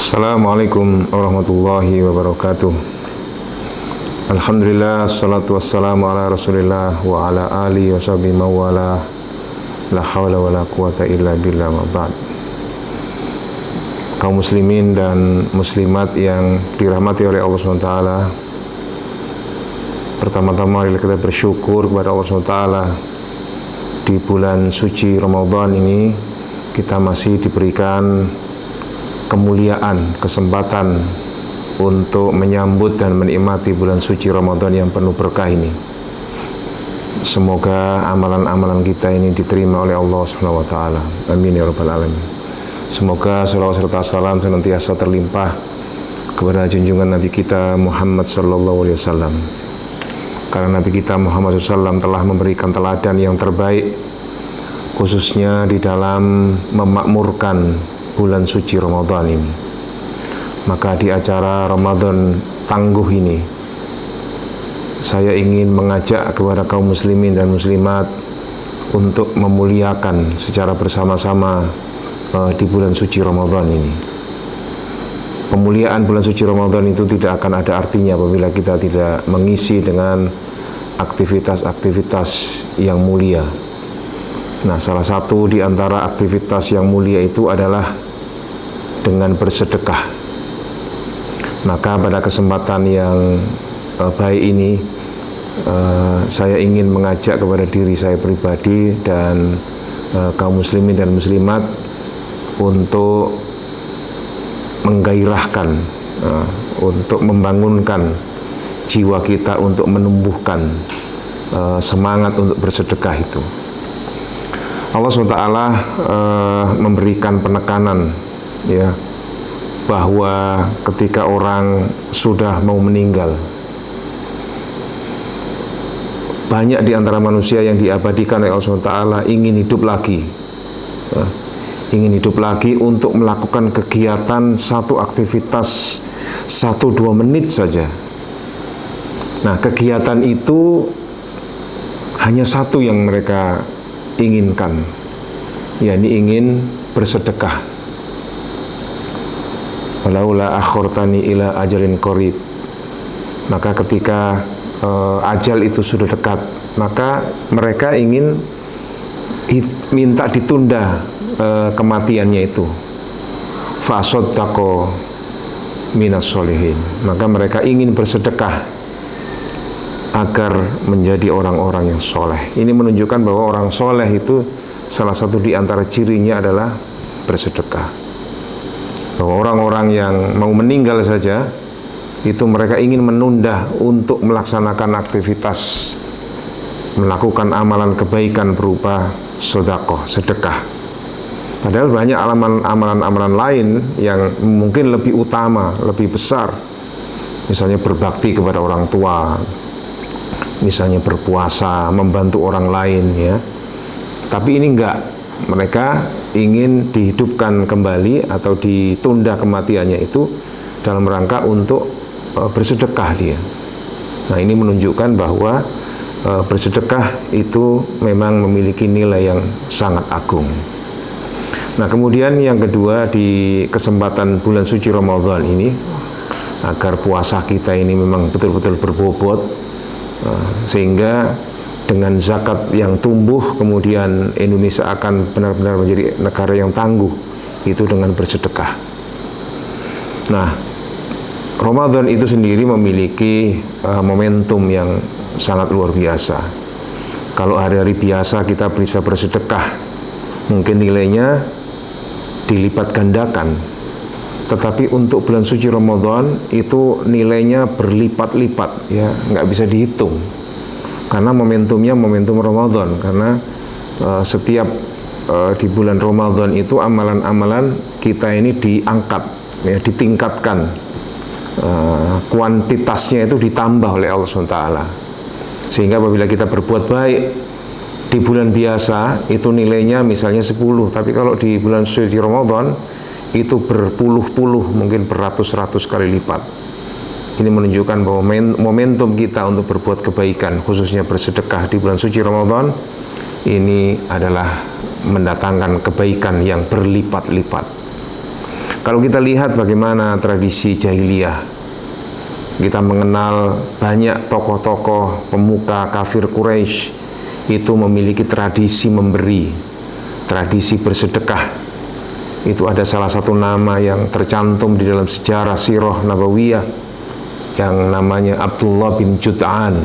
Assalamualaikum warahmatullahi wabarakatuh. Alhamdulillah, assalatu wassalamu ala rasulillah wa ala alihi wa sahbihi mawala. La hawla wa la quwata illa billah wa ba'd. Kaum muslimin dan muslimat yang dirahmati oleh Allah SWT, pertama-tama marilah kita bersyukur kepada Allah SWT. Di bulan suci Ramadan ini kita masih diberikan kemuliaan, kesempatan untuk menyambut dan menikmati bulan suci Ramadan yang penuh berkah ini. Semoga amalan-amalan kita ini diterima oleh Allah Subhanahu wa taala. Amin ya rabbal alamin. Semoga salawat serta salam senantiasa terlimpah kepada junjungan Nabi kita Muhammad sallallahu alaihi wasallam. Karena Nabi kita Muhammad SAW telah memberikan teladan yang terbaik, khususnya di dalam memakmurkan bulan suci Ramadan ini. Maka di acara Ramadan tangguh ini, saya ingin mengajak kepada kaum muslimin dan muslimat untuk memuliakan secara bersama-sama di bulan suci Ramadan ini. Pemuliaan bulan suci Ramadan itu tidak akan ada artinya apabila kita tidak mengisi dengan aktivitas-aktivitas yang mulia. Nah, salah satu di antara aktivitas yang mulia itu adalah dengan bersedekah. Maka pada kesempatan yang baik ini, saya ingin mengajak kepada diri saya pribadi dan kaum muslimin dan muslimat untuk menggairahkan, untuk membangunkan jiwa kita untuk menumbuhkan semangat untuk bersedekah itu. Allah SWT memberikan penekanan, ya, bahwa ketika orang sudah mau meninggal, banyak di antara manusia yang diabadikan oleh Allah SWT ingin hidup lagi, ingin hidup lagi untuk melakukan kegiatan satu aktivitas 1-2 menit saja. Nah, kegiatan itu hanya satu yang mereka inginkan, yakni ingin bersedekah. Walaula akhortani ila ajalin qarib. Maka ketika ajal itu sudah dekat, maka mereka ingin minta ditunda kematiannya itu. Fasaddaqo minas sholihin. Maka mereka ingin bersedekah agar menjadi orang-orang yang soleh. Ini menunjukkan bahwa orang soleh itu salah satu di antara cirinya adalah bersedekah. Bahwa orang-orang yang mau meninggal saja, itu mereka ingin menunda untuk melaksanakan aktivitas, melakukan amalan kebaikan berupa sedekah, sedekah. Padahal banyak amalan-amalan lain yang mungkin lebih utama, lebih besar. Misalnya berbakti kepada orang tua, misalnya berpuasa, membantu orang lain, ya. Tapi ini enggak, mereka ingin dihidupkan kembali atau ditunda kematiannya itu dalam rangka untuk bersedekah dia. Nah, ini menunjukkan bahwa bersedekah itu memang memiliki nilai yang sangat agung. Nah, kemudian yang kedua, di kesempatan bulan suci Ramadan ini, agar puasa kita ini memang betul-betul berbobot, sehingga dengan zakat yang tumbuh, kemudian Indonesia akan benar-benar menjadi negara yang tangguh, itu dengan bersedekah. Nah, Ramadan itu sendiri memiliki momentum yang sangat luar biasa. Kalau hari-hari biasa kita bisa bersedekah, mungkin nilainya dilipat gandakan. Tetapi untuk bulan suci Ramadan itu nilainya berlipat-lipat, ya, nggak bisa dihitung. Karena momentumnya momentum Ramadan, karena setiap di bulan Ramadan itu amalan-amalan kita ini diangkat, ya, ditingkatkan, kuantitasnya itu ditambah oleh Allah SWT. Sehingga apabila kita berbuat baik di bulan biasa itu nilainya misalnya 10, tapi kalau di bulan suci Ramadan itu berpuluh-puluh, mungkin beratus-ratus kali lipat. Ini menunjukkan bahwa momentum kita untuk berbuat kebaikan, khususnya bersedekah di bulan suci Ramadan, ini adalah mendatangkan kebaikan yang berlipat-lipat. Kalau kita lihat bagaimana tradisi jahiliyah, kita mengenal banyak tokoh-tokoh pemuka kafir Quraisy itu memiliki tradisi memberi, tradisi bersedekah. Itu ada salah satu nama yang tercantum di dalam sejarah sirah nabawiyah yang namanya Abdullah bin Jud'an.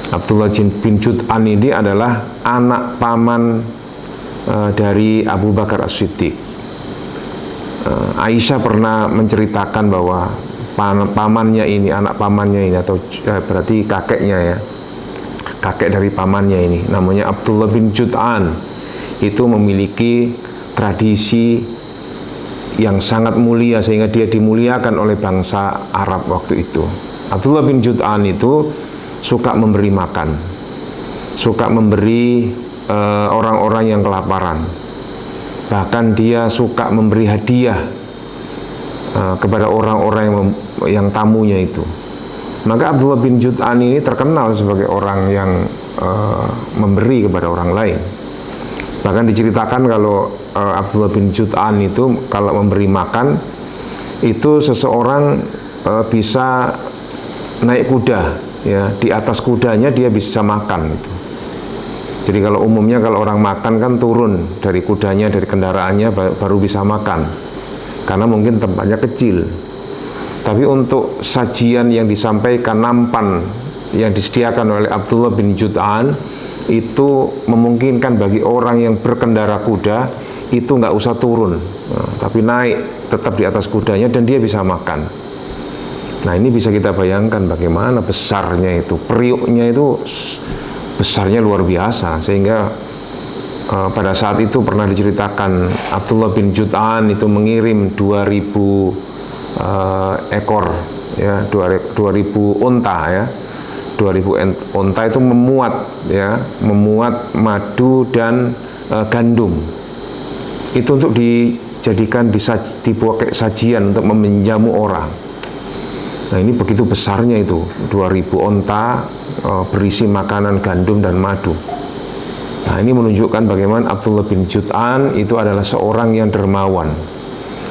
Abdullah bin Jud'an ini adalah anak paman dari Abu Bakar As-Siddiq. Aisyah pernah menceritakan bahwa pamannya ini, anak pamannya ini, atau berarti kakeknya ya, kakek dari pamannya ini, namanya Abdullah bin Jud'an, itu memiliki tradisi yang sangat mulia sehingga dia dimuliakan oleh bangsa Arab waktu itu. Abdullah bin Jud'an itu suka memberi makan, suka memberi orang-orang yang kelaparan. Bahkan dia suka memberi hadiah kepada orang-orang yang tamunya itu. Maka Abdullah bin Jud'an ini terkenal sebagai orang yang memberi kepada orang lain. Bahkan diceritakan kalau Abdullah bin Jud'an itu kalau memberi makan itu seseorang bisa naik kuda, ya, di atas kudanya dia bisa makan itu. Jadi kalau umumnya kalau orang makan kan turun dari kudanya, dari kendaraannya baru bisa makan, karena mungkin tempatnya kecil. Tapi untuk sajian yang disampaikan, nampan yang disediakan oleh Abdullah bin Jud'an itu memungkinkan bagi orang yang berkendara kuda itu nggak usah turun, tapi naik tetap di atas kudanya dan dia bisa makan. Nah, ini bisa kita bayangkan bagaimana besarnya itu, periuknya itu besarnya luar biasa, sehingga pada saat itu pernah diceritakan Abdullah bin Jud'an itu mengirim 2000 ekor, ya, 2000 unta, ya, 2000 unta itu memuat, ya, memuat madu dan gandum. Itu untuk dijadikan dibuat kayak sajian untuk menjamu orang. Nah, ini begitu besarnya itu, 2000 unta berisi makanan gandum dan madu. Nah, ini menunjukkan bagaimana Abdullah bin Jud'an itu adalah seorang yang dermawan.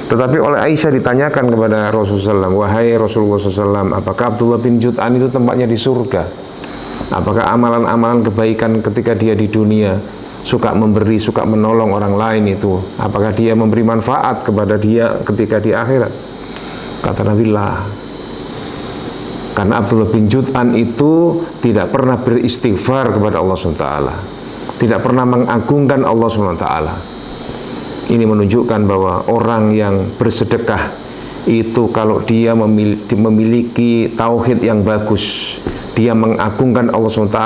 Tetapi oleh Aisyah ditanyakan kepada Rasulullah SAW, wahai Rasulullah SAW, apakah Abdullah bin Jud'an itu tempatnya di surga? Apakah amalan-amalan kebaikan ketika dia di dunia, suka memberi, suka menolong orang lain itu, apakah dia memberi manfaat kepada dia ketika di akhirat? Kata Nabi, lah. Karena Abdullah bin Jud'an itu tidak pernah beristighfar kepada Allah SWT, tidak pernah mengagungkan Allah SWT. Ini menunjukkan bahwa orang yang bersedekah itu kalau dia memiliki tauhid yang bagus, dia mengagungkan Allah SWT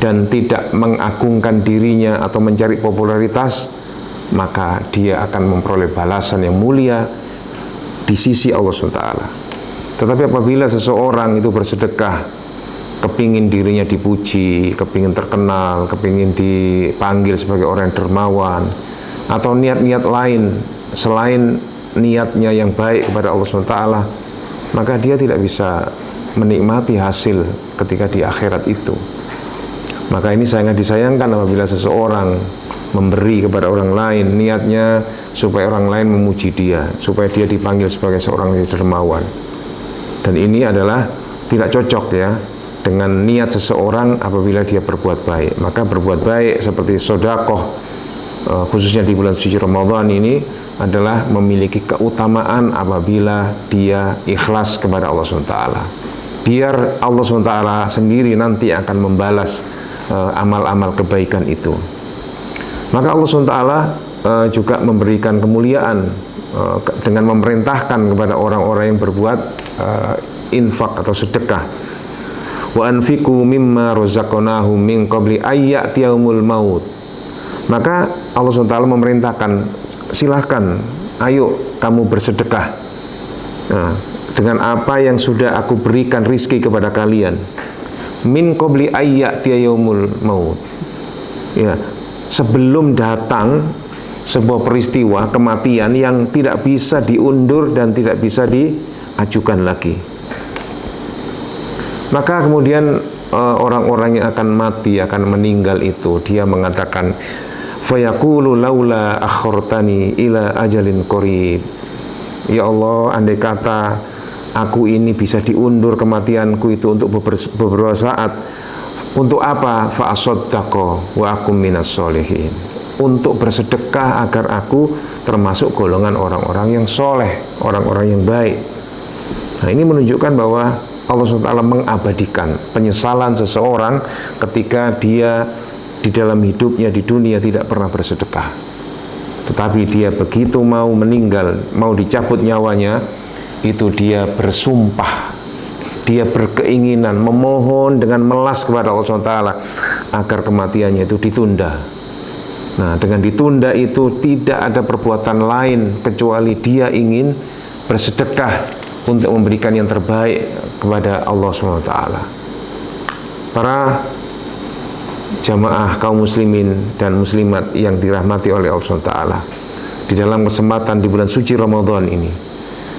dan tidak mengagungkan dirinya atau mencari popularitas, maka dia akan memperoleh balasan yang mulia di sisi Allah SWT. Tetapi apabila seseorang itu bersedekah, kepingin dirinya dipuji, kepingin terkenal, kepingin dipanggil sebagai orang yang dermawan, atau niat-niat lain selain niatnya yang baik kepada Allah SWT, maka dia tidak bisa menikmati hasil ketika di akhirat itu. Maka ini sangat disayangkan apabila seseorang memberi kepada orang lain, niatnya supaya orang lain memuji dia, supaya dia dipanggil sebagai seorang yang dermawan. Dan ini adalah tidak cocok, ya, dengan niat seseorang apabila dia berbuat baik. Maka berbuat baik seperti sedekah, khususnya di bulan suci Ramadan ini, adalah memiliki keutamaan apabila dia ikhlas kepada Allah SWT. Biar Allah SWT sendiri nanti akan membalas amal-amal kebaikan itu. Maka Allah SWT juga memberikan kemuliaan dengan memerintahkan kepada orang-orang yang berbuat infak atau sedekah. Wa anfiqu mimma razaqnahum min qabli ayyatiyumul maut. Maka Allah SWT memerintahkan, silahkan, ayo kamu bersedekah dengan apa yang sudah aku berikan rizki kepada kalian. Min qabli ayyatiyumul maut, ya, sebelum datang sebuah peristiwa kematian yang tidak bisa diundur dan tidak bisa diajukan lagi. Maka kemudian orang-orang yang akan mati, akan meninggal itu, dia mengatakan, fayaqulu laula akhartani ila ajalin qarib, Ya Allah, andai kata aku ini bisa diundur kematianku itu untuk beberapa saat, untuk apa? Fa asaddaqa wa akum minas sholihin, untuk bersedekah agar aku termasuk golongan orang-orang yang soleh, orang-orang yang baik. Nah, ini menunjukkan bahwa Allah SWT mengabadikan penyesalan seseorang ketika dia di dalam hidupnya di dunia tidak pernah bersedekah. Tetapi dia begitu mau meninggal, mau dicabut nyawanya, itu dia bersumpah, dia berkeinginan, memohon dengan melas kepada Allah SWT agar kematiannya itu ditunda. Nah, dengan ditunda itu tidak ada perbuatan lain kecuali dia ingin bersedekah untuk memberikan yang terbaik kepada Allah SWT. Para jamaah kaum muslimin dan muslimat yang dirahmati oleh Allah SWT, di dalam kesempatan di bulan suci Ramadan ini,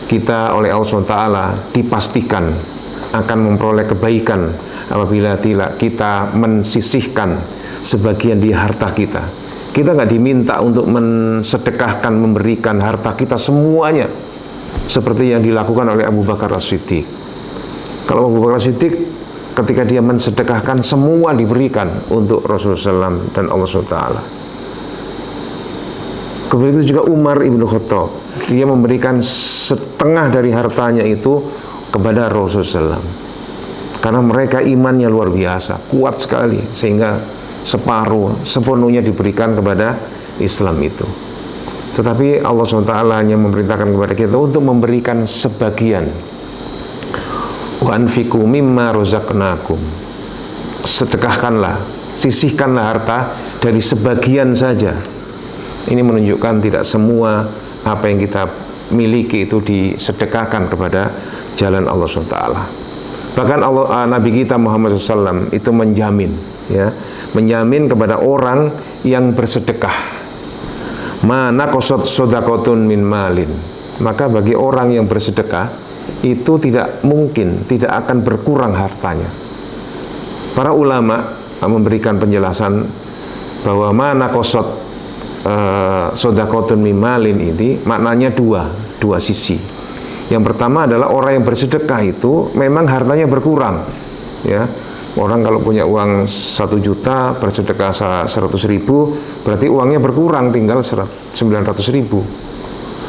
kita oleh Allah SWT dipastikan akan memperoleh kebaikan apabila kita mensisihkan sebagian di harta kita. Kita nggak diminta untuk mensedekahkan, memberikan harta kita semuanya seperti yang dilakukan oleh Abu Bakar As-Siddiq. Kalau Abu Bakar As-Siddiq ketika dia mensedekahkan, semua diberikan untuk Rasulullah SAW dan Allah SWT. Kemudian itu juga Umar ibn Khattab, dia memberikan setengah dari hartanya itu kepada Rasulullah SAW, karena mereka imannya luar biasa, kuat sekali, sehingga sepenuhnya diberikan kepada Islam itu. Tetapi Allah SWT hanya memerintahkan kepada kita untuk memberikan sebagian. Wa anfiqu mimma razaqnakum, sedekahkanlah, sisihkanlah harta dari sebagian saja. Ini menunjukkan tidak semua apa yang kita miliki itu disedekahkan kepada jalan Allah SWT. Bahkan Nabi kita Muhammad SAW itu menjamin, ya, menjamin kepada orang yang bersedekah, mana qasat shadaqatun min malin, maka bagi orang yang bersedekah itu tidak mungkin, tidak akan berkurang hartanya. Para ulama memberikan penjelasan bahwa mana qasat shadaqatun min malin ini maknanya dua sisi. Yang pertama adalah orang yang bersedekah itu memang hartanya berkurang, ya. Orang kalau punya uang 1 juta bersedekah 100 ribu, berarti uangnya berkurang, tinggal 900 ribu.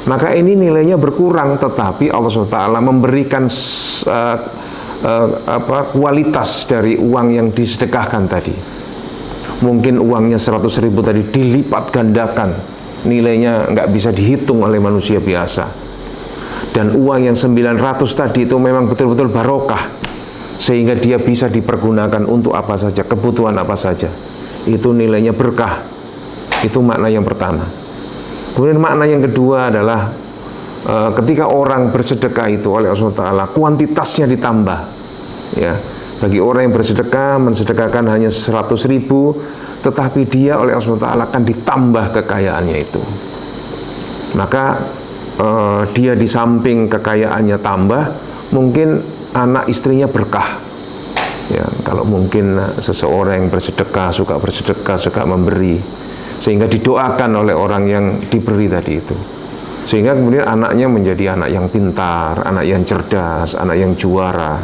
Maka ini nilainya berkurang, tetapi Allah SWT memberikan kualitas dari uang yang disedekahkan tadi. Mungkin uangnya 100 ribu tadi dilipat gandakan, nilainya nggak bisa dihitung oleh manusia biasa. Dan uang yang 900 tadi itu memang betul-betul barokah, sehingga dia bisa dipergunakan untuk apa saja, kebutuhan apa saja. Itu nilainya berkah. Itu makna yang pertama. Kemudian makna yang kedua adalah ketika orang bersedekah itu oleh Allah SWT, kuantitasnya ditambah, ya. Bagi orang yang bersedekah, mensedekahkan hanya 100 ribu, tetapi dia oleh Allah SWT akan ditambah kekayaannya itu. Maka dia di samping kekayaannya tambah, mungkin anak istrinya berkah, ya. Kalau mungkin seseorang yang bersedekah, suka memberi, sehingga didoakan oleh orang yang diberi tadi itu, sehingga kemudian anaknya menjadi anak yang pintar, anak yang cerdas, anak yang juara,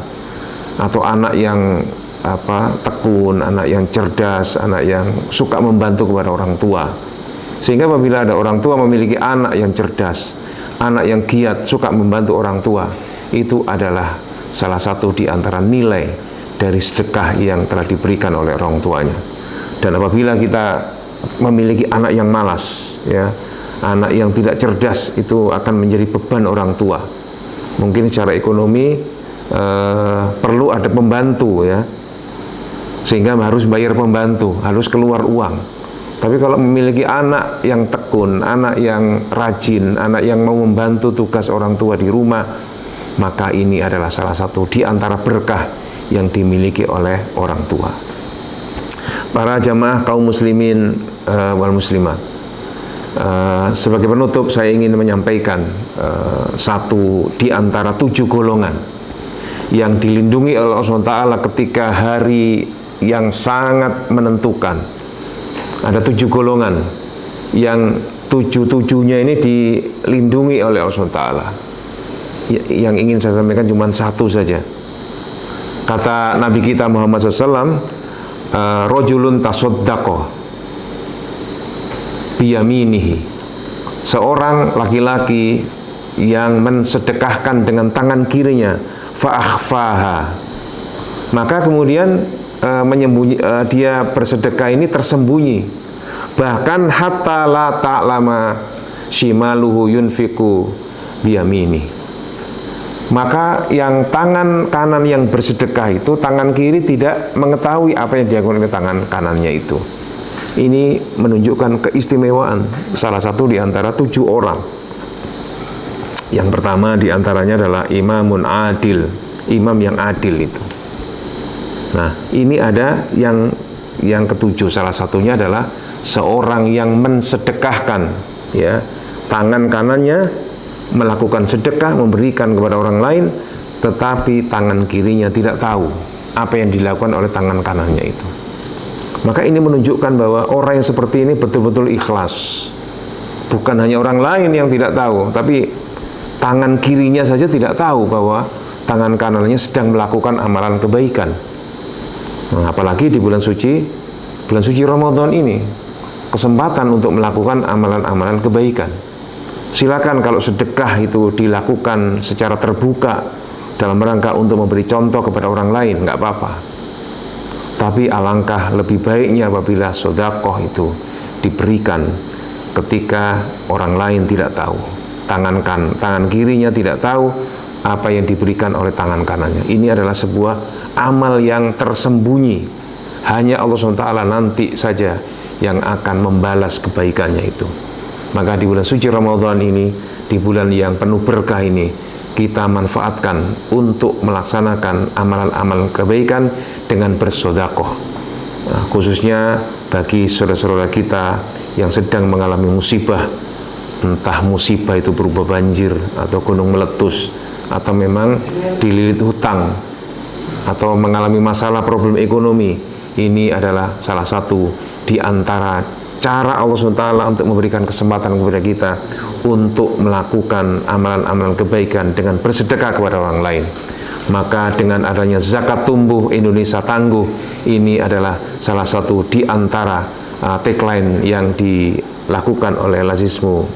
atau anak yang tekun, anak yang cerdas, anak yang suka membantu kepada orang tua. Sehingga apabila ada orang tua memiliki anak yang cerdas, anak yang giat, suka membantu orang tua, itu adalah salah satu di antara nilai dari sedekah yang telah diberikan oleh orang tuanya. Dan apabila kita memiliki anak yang malas, ya, anak yang tidak cerdas, itu akan menjadi beban orang tua. Mungkin secara ekonomi perlu ada pembantu, ya, sehingga harus bayar pembantu, harus keluar uang. Tapi kalau memiliki anak yang tekun, anak yang rajin, anak yang mau membantu tugas orang tua di rumah, maka ini adalah salah satu di antara berkah yang dimiliki oleh orang tua. Para jamaah kaum muslimin wal muslimat, sebagai penutup saya ingin menyampaikan satu di antara 7 golongan yang dilindungi oleh Allah SWT ketika hari yang sangat menentukan. Ada 7 golongan yang 7-7-nya ini dilindungi oleh Allah SWT. yang ingin saya sampaikan cuma satu saja. Kata Nabi kita Muhammad SAW, rojulun tasoddaqo biyaminihi, seorang laki-laki yang mensedekahkan dengan tangan kirinya, fa'akhfaha, maka kemudian dia bersedekah ini tersembunyi, bahkan hatta la ta'lama shimaluhu yunfiku biyamini, maka yang tangan kanan yang bersedekah itu, tangan kiri tidak mengetahui apa yang dilakukan oleh tangan kanannya itu. Ini menunjukkan keistimewaan salah satu di antara 7 orang. Yang pertama di antaranya adalah imamun adil, imam yang adil itu. Nah, ini ada yang ketujuh, salah satunya adalah seorang yang mensedekahkan, ya, tangan kanannya melakukan sedekah, memberikan kepada orang lain, tetapi tangan kirinya tidak tahu apa yang dilakukan oleh tangan kanannya itu. Maka ini menunjukkan bahwa orang yang seperti ini betul-betul ikhlas. Bukan hanya orang lain yang tidak tahu, tapi tangan kirinya saja tidak tahu bahwa tangan kanannya sedang melakukan amalan kebaikan. Nah, apalagi di bulan suci Ramadan ini, kesempatan untuk melakukan amalan-amalan kebaikan. Silakan kalau sedekah itu dilakukan secara terbuka dalam rangka untuk memberi contoh kepada orang lain, nggak apa-apa. Tapi alangkah lebih baiknya apabila sedekah itu diberikan ketika orang lain tidak tahu, tangan kirinya tidak tahu apa yang diberikan oleh tangan kanannya. Ini adalah sebuah amal yang tersembunyi, hanya Allah SWT nanti saja yang akan membalas kebaikannya itu. Maka di bulan suci Ramadan ini, di bulan yang penuh berkah ini, kita manfaatkan untuk melaksanakan amalan-amalan kebaikan dengan bersedekah. Nah, khususnya bagi saudara-saudara kita yang sedang mengalami musibah, entah musibah itu berupa banjir atau gunung meletus, atau memang dililit hutang, atau mengalami masalah problem ekonomi. Ini adalah salah satu di antara cara Allah SWT untuk memberikan kesempatan kepada kita untuk melakukan amalan-amalan kebaikan dengan bersedekah kepada orang lain. Maka dengan adanya zakat tumbuh Indonesia tangguh, ini adalah salah satu di antara tagline yang dilakukan oleh Lazismu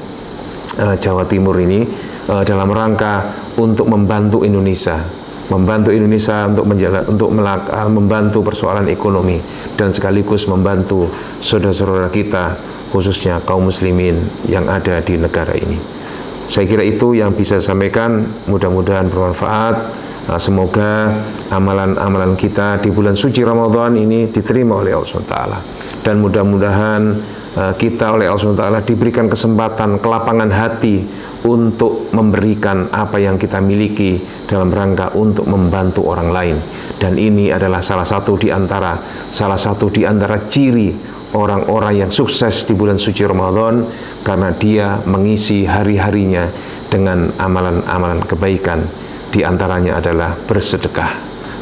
Jawa Timur ini dalam rangka untuk membantu Indonesia untuk membantu persoalan ekonomi dan sekaligus membantu saudara-saudara kita, khususnya kaum muslimin yang ada di negara ini. Saya kira itu yang bisa saya sampaikan, mudah-mudahan bermanfaat. Semoga amalan-amalan kita di bulan suci Ramadan ini diterima oleh Allah SWT, dan mudah-mudahan kita oleh Allah SWT diberikan kesempatan, kelapangan hati untuk memberikan apa yang kita miliki dalam rangka untuk membantu orang lain. Dan ini adalah salah satu di antara ciri orang-orang yang sukses di bulan suci Ramadan, karena dia mengisi hari-harinya dengan amalan-amalan kebaikan. Di antaranya adalah bersedekah.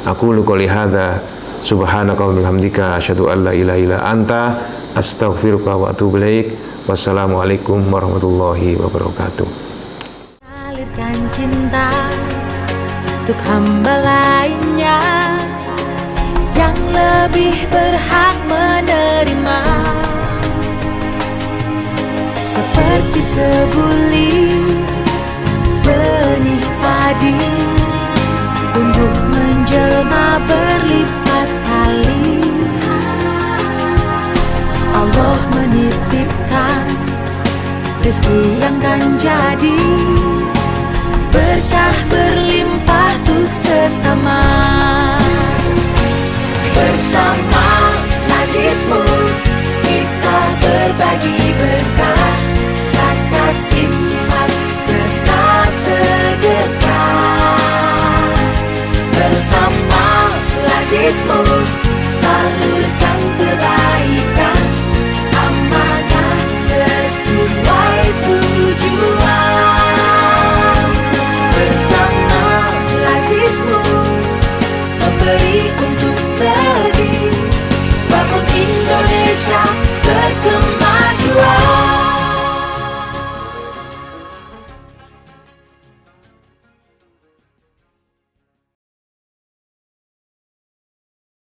Aku qouli hadza subhanaka wa bihamdika asyhadu an la ilaha illa anta astaghfiruka wa atubu ilaik. Wassalamualaikum warahmatullahi wabarakatuh. Alirkan cinta untuk hamba lainnya yang lebih berhak menerima, seperti sebuli benih padi tumbuh menjelma berlipat kali. Allah menitipkan rezeki yang kan jadi berkah berlimpah untuk sesama. Bersama Lazismu kita berbagi berkah, zakat, infak, serta sedekah. Bersama Lazismu salurkan kebaikan, amanah sesuai tujuan. Bersama Lazismu memberi untuk